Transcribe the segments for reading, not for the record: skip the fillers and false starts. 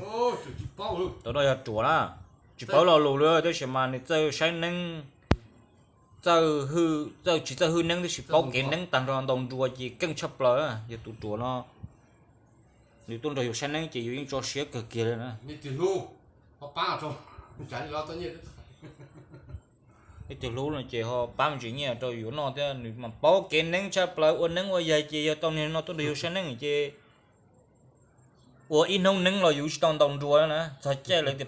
ô chỉ bao luôn tao nói chùa đó chỉ bảo là lù nữa tôi sẽ mà này chơi sáng nắng chơi hư chơi chỉ chơi hư nắng thì chỉ bảo cái nắng tàn ra đồng chùa chỉ căng chấp lại giờ tụi chùa nó nếu tôi nói sáng nắng chỉ dùng cho xe cực kỳ rồi nè như từ lu họ ba rồi chạy lo tự nhiên cái từ lúc là chỉ họ bám chỉ nhẹ cho yếu nó thế mà bảo cái nắng chấp lại uốn nắng qua giờ chỉ tao nên nó tôi điều sáng nắng chỉ ít nông nắng là yếu trong đồng chùa nè sao chơi lại thì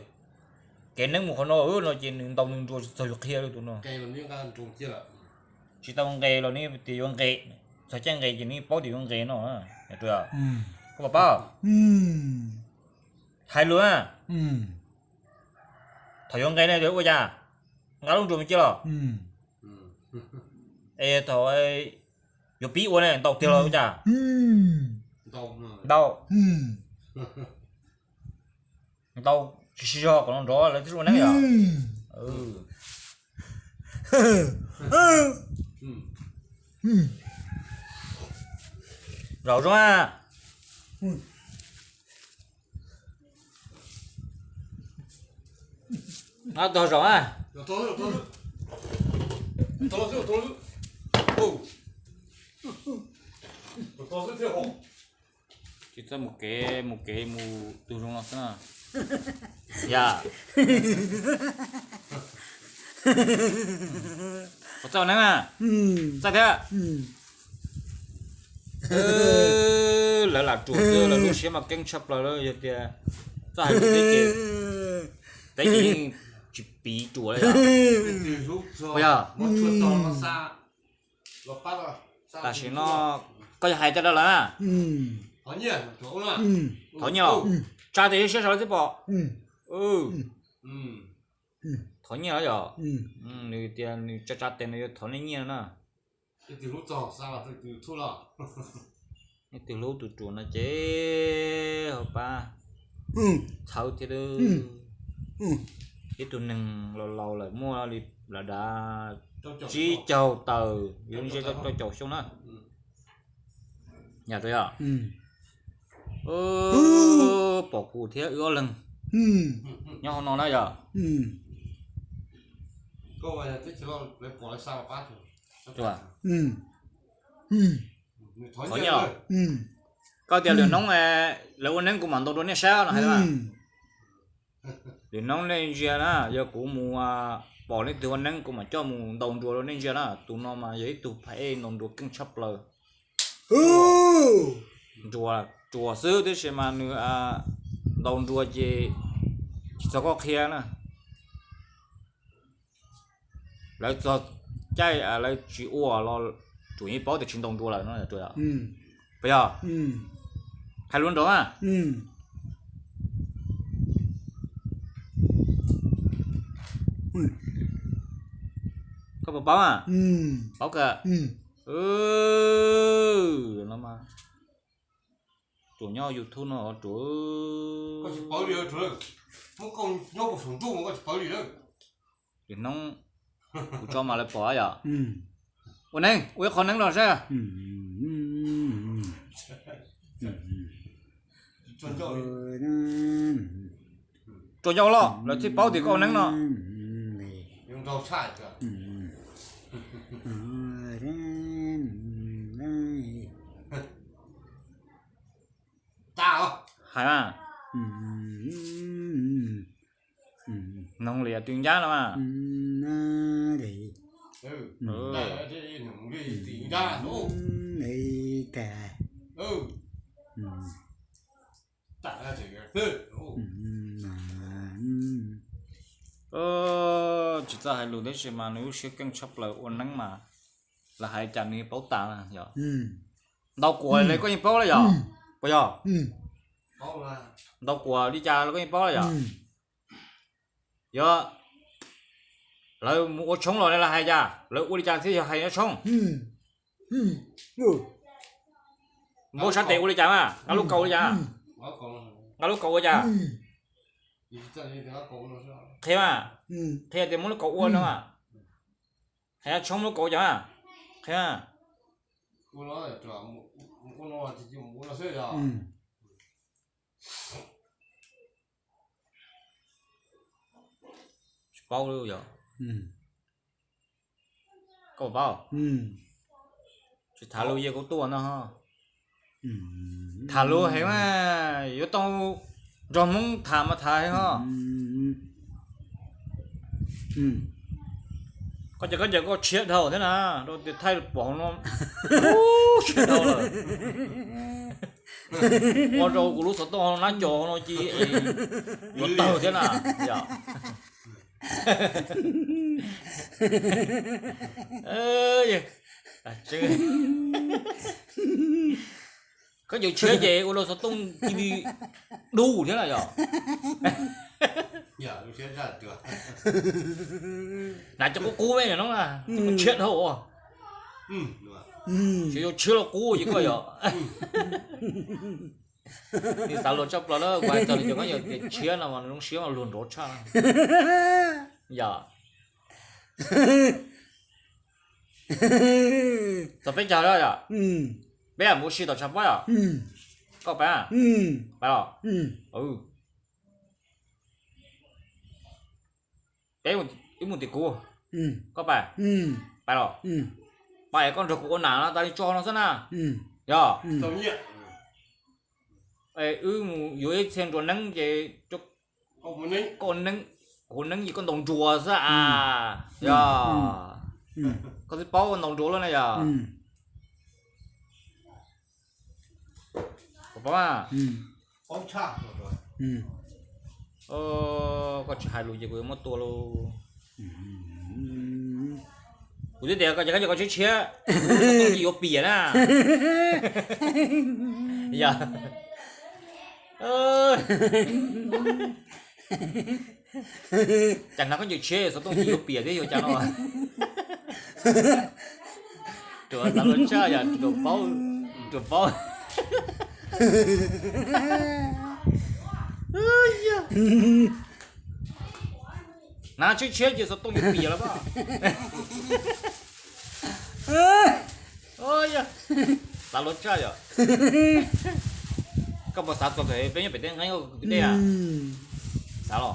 cái nắng một con nó chỉ đồng chùa sao kia rồi tụi nó cái làm những cái trùng chia là chỉ tao gầy rồi ní thì用gầy sao chẳng gầy gì ní bảo thì用gầy nó à được à có bảo bao hai luôn à thầy用gầy này được không cha ngáo luôn rồi chưa rồi ê thầy有比我呢到掉了cha đâu đâu chỉ cho còn đó là cái luôn đấy à rồi rồi à nó to rồi à to ô to rất nhiều chỉ cho một cái mù từ trong nó nữa dạ có sao nè à sao thế lại là chuột là lúc xưa mà căng chập là rồi thì sao hay cái gì chỉ bị chuột đấy à bây giờ nó chuột to nó xa nó phát rồi ta chỉ nó có hai cái đó là thỏ nhiên thỏ là thỏ nhiều cha thì sẽ sao thế bỏ thỏ nhiều rồi người tiền cha tiền này thỏ này nhiều nè từ lúc trò sao là từ thua là từ lúc tụi chuột nó chế hả ba thâu thì được cái tụi nằng lâu lại mua đi là đã chỉ chầu tờ dùng cho chầu xuống đó nhà tôi à bỏ cụ thế ưa lần nhau nó nói giờ câu này tích cho lấy bỏ lại sao phát chưa à thỏ có nhiên nhiều có tiền liền nóng liệu nắng của mình tôi nói sao là hay là liền nóng lên giờ đó giờ của mùa bỏ lên từ nắng của mà cho mùa đồng ruộng lên giờ đó tụi nó mà giấy tụi phải đồng ruộng kinh chấp lời chùa xứ thì sẽ mà nữa đồng ruộng chỉ sao có kia nè lại cho trái lại chỉ ua lo chủ yếu bảo để chuyển đồng ruộng lại nó là trời ạ bây giờ hay luôn đó à có bảo báo à báo cả nó mà chủ nhau YouTube nó chủ có chỉ bảo điều thôi không còn nó có phần trung có chỉ bảo điều thì nó cho mà lại bỏ à ủa nè ủa còn nắng rồi sao cho nhau lo là chỉ bảo thì có nắng nó用刀叉一个大啊hay mà nông liệt tuyên giá lắm à đây cái nông liệt tuyên giá nó大家这个chỉ ra hai lúa đấy chứ mà nếu sẽ căng chấp là uốn nắng mà là hai chàng này bảo tàng à giờ đâu của này có những bảo là giờ bây giờ đâu của đi cha nó có những bảo là giờ giờ lại mua trống rồi đây là hai cha lại đi cha thì hai nó trống mua sát tiền đi cha mà ngã lúc cầu đi cha ngã lúc cầu đi cha thế mà thế thì muốn nó cầu uốn đâu mà thế trống nó cầu cha thế à我老在这，我老就我老睡着。bao luôn rồi ừ có bao ừ chỉ thả luôn giờ có tua nó ha ừ thả luôn hay mà yếu tao rồi muốn thả mà thả hay ha ừ có giờ có chết đầu thế nào rồi thì thay bỏ nó chết đầu rồi qua rồi của lúc sau đó nó cho nó chi có tàu thế nào dạ ơi chứ có nhiều chơi gì của lúc sau tung đi đủ thế nào vậy giờ nó sẽ ra được là cho có cú với nó là có chuyện đâu đúng rồi chỉ có chưa là cú gì coi vậy thì tao lo chấp là nó quan trọng là có nhiều cái chia nào mà nó xíu mà luôn rốt cha dạ sao bây giờ đó dạ bây giờ mua xí tao chấp vậy có phải à phải không cái một tí cú có phải phải không phải con rực con nào nó ta đi cho nó xem nào dạ tao nhẹ dưới xem rồi nắng về chút không muốn đấy con nắng gì con đồng chùa sao à dạ con sẽ bao con đồng chùa luôn này dạ có à ông cha rồi có hai lùi về một tua luôn 우리 내가 제가 저거 치치야 똥이 요 비야나 야 chẳng nào có nhiều chế sao 똥이 요 비야 đấy chẳng nào trời tao nói chơi à trời bao 나 치치에서 똥이 비야 봐 ơi tao lột chơi rồi có một sao thì bây giờ phải tiếng ngay cái đây à sao rồi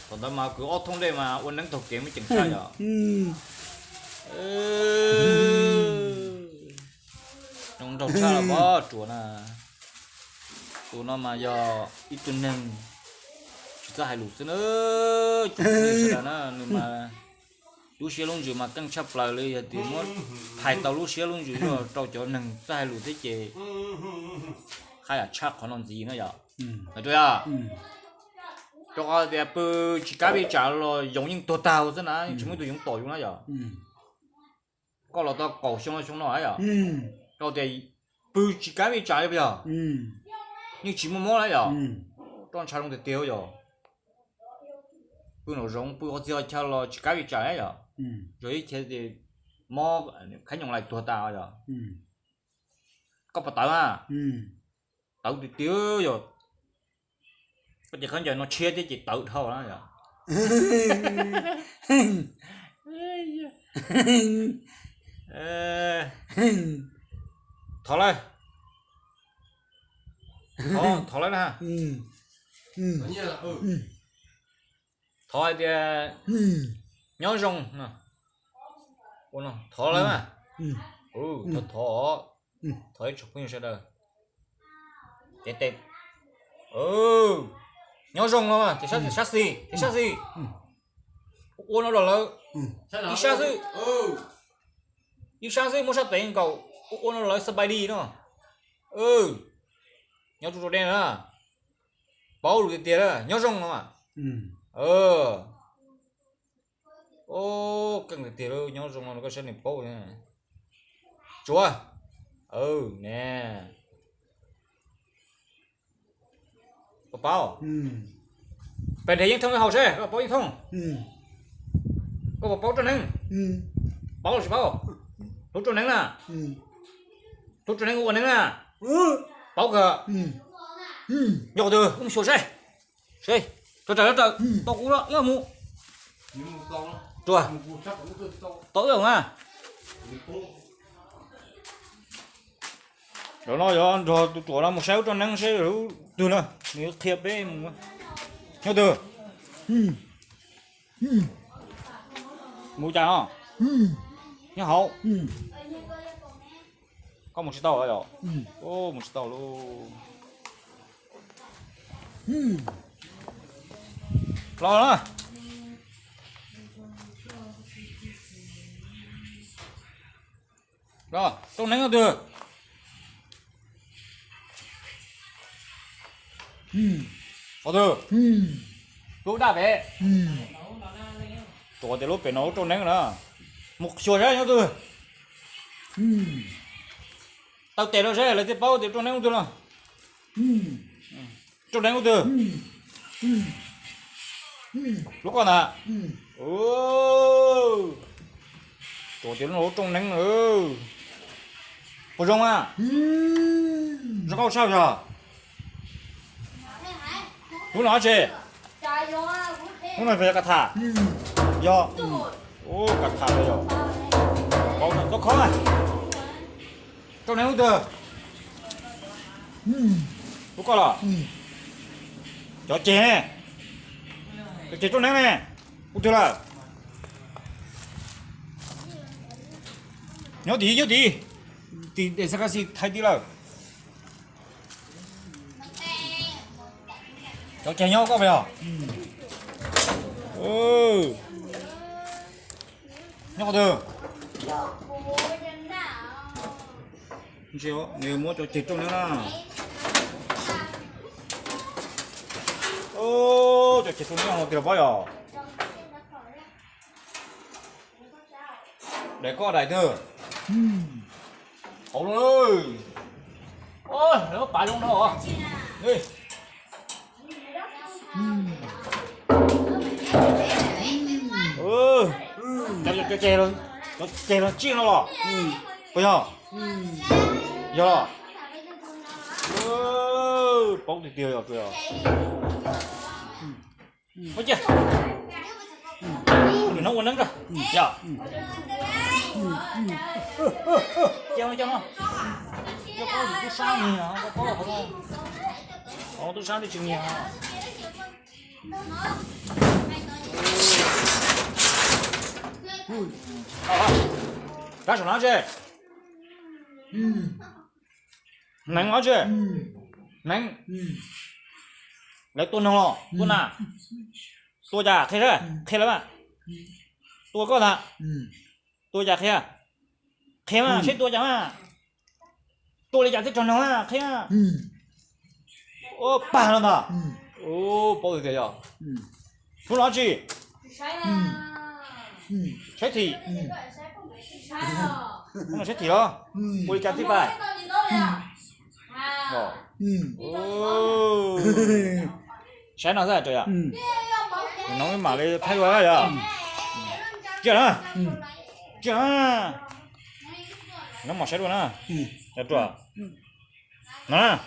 còn tao mà cứ ốt thông đây mà uốn nắng thuộc kiếm mới chỉnh chơi rồi trong trong chơi là có chuột nó mà do ít tuần nên chỉ có hai lục nữa chuột như nó nhưng mà lúc xưa luôn rồi mà căng chấp lạiเลยthì muốn thay tàu lúc xưa luôn rồi tàu chỗ nâng hai lục thế chị hay là chắc còn gì nữa vậy phải chưa à cho cái bự chỉ cái bị trả rồi dùng những tổ tàu thế này chúng mình dùng tổ chúng nó vậy có là tao cầu xong nó ấy à rồi thì bự chỉ cái bị trả bây giờ nhưng chỉ một món đấy à trong trái thì tiêu rồi bự nó rong bự có gì cho là chỉ cái bị trả ấy à rồi thì mò khánh dùng lại tổ tàu rồi có phải tàu à tàu thì tiêu rồi bây giờ khán giả nó chia thì chỉ tự thôi đó rồi thò lên thò lên ha thò thì nhớ rong nè thò lên à thò chụp hình sẽ được tết nhớ rong nó mà thì sát gì uốn nó rồi đi sát gì mua sát tiền cậu uốn nó rồi sắp đi nó nhớ tụi đen đó bao được tiền đó nhớ rong nó mà cần được tiền đâu nhớ rong nó có sẽ này bao nè chúa nè có bao phải để những thông cái hậu xe có bao nhiêu thông có bao cho nên bao là bao thuốc cho nên là thuốc cho nên uống nên là bao cả nhỏ từ không sửa xe cho trả cho tao cũng đó nhớ mu rồi tối rồi à rồi nói rồi tụi nó một sáu cho năng sẽ từ nữa nếu thiệp đấy nhớ từ Mua chả không? Nhá hậu. Có một chiếc tàu ở đâu? Ô, một chiếc tàu luôn. Lo đó. Rồi, tôi ném từ. Có từ. Lúc đã về. Tôi thì lúc phải nấu tôi ném nữa. Một chuột ra nhau từ. Tao tè nó ra là tiếp bao thì tôi ném từ nào. Tôi ném từ. Lúc còn à? Ô. Tôi thì nó trong ném nữa. Có rong à? Rong có sao giờ? Lúc nào chứ? Lúc nào phải cắt thả? Do. Ô, cắt thả rồi rồi. Có khó à? Trong ném từ. Lúc có là? Cho chè nè. Cho chè trong ném nè. Út chưa là? Nhớ tí. Thì để sao cái gì thay tí là? Cho chè nhau có phải không? Nhau từ. Không chịu, nếu mua cho chè trong ném nào. Ô, cho chè trong ném nào thì là bao giờ? Để có đại từ. Ôi ơi. Ôi, nó bà luôn đó hả? Đi. Cho chè luôn. Nó chè nó chiên nó rồi. Bây giờ. Giờ. Bóng thì tiêu rồi kìa. Có chưa? Đừng nấu quên nắng rồi. Giờ. Treo nó cho có gì tôi sao nhỉ? Có không? Tôi sao đi chừng nhỉ? Ra xuống nó chứ? Nắng nó chứ? Nắng. Lấy tuần không lo? Tuần à? Tôi già thế rồi, thế lắm à? Tôi có thật? Tôi già thế à? Thế mà, chết tôi chẳng à? Tôi lại già thế tròn nó à? Thế à? Ô, bà nó mà? Ô, bao giờ thế à? Tôi nói gì? Chết thì? Không là chết thì đó? Tôi chặt tiếp bài. Ô. Sáng nào ra trời ạ? Nó mới mở cái thay đổi rồi à? Chưa nữa? Chưa nữa? Nó mở sáng luôn á? Được rồi. Nè.